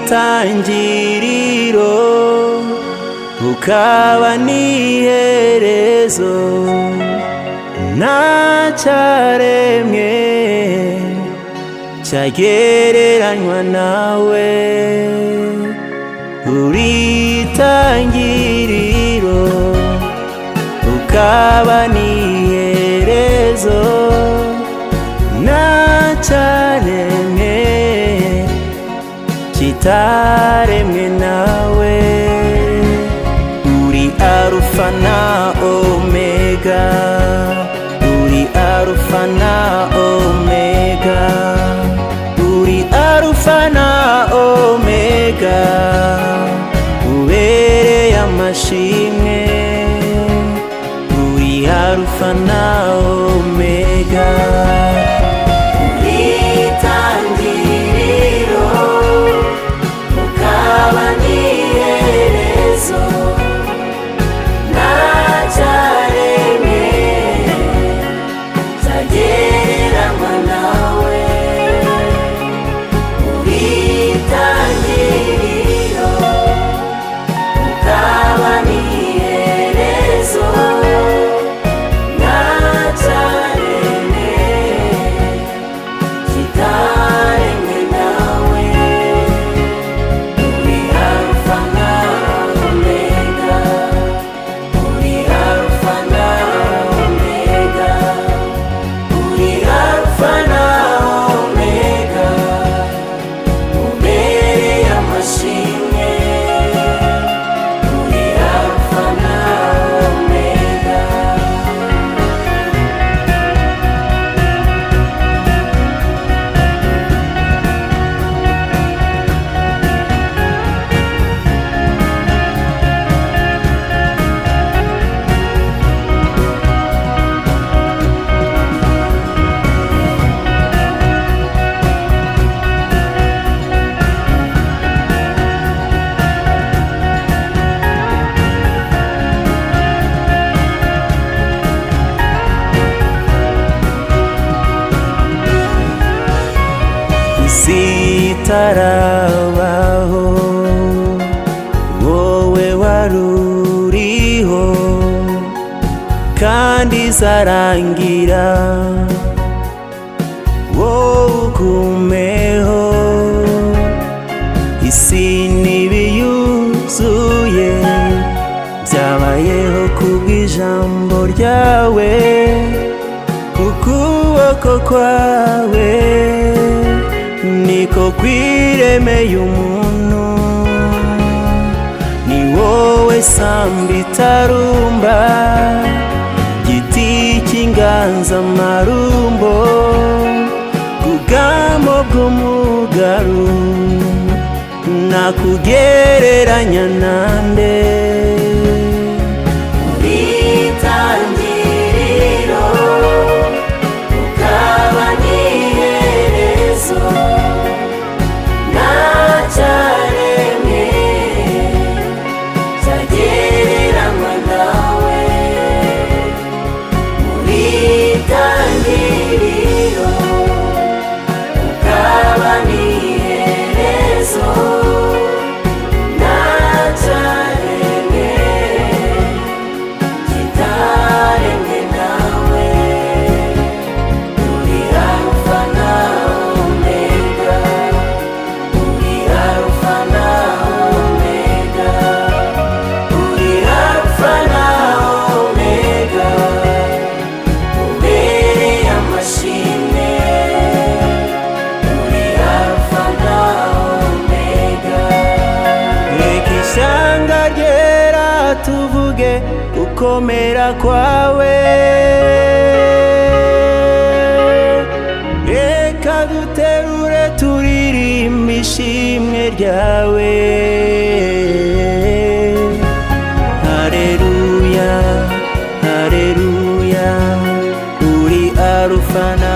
itangiriro ukaba n'iherezo, ntacyaremwe cyagereranywa nawe. Uri itangiriro ukaba n'iherezo, ntacyaremwe kitaremwe nawe. Uri Alufa na Omega, uri Alufa na Omega, uri Alufa na Omega, ubereye amashimwe. Uri Alufa na Omega, zitarabaho wowe waruriho kandi zarangira, wowe ugumeho. Isi n'ibiyuzuye byabayeho kubw'ijambo ryawe, ukuboko kwawe niko kwiremeye umuntu. Ni wowe samba itarumba, giti cy'inganzamarumbo, bwugamo bw'umugaru, nakugereranya nande. Tuvuge gukomera kwawe, reka duterure turirimba ishimwe ryawe. Haleluya, haleluya, uri Alufa na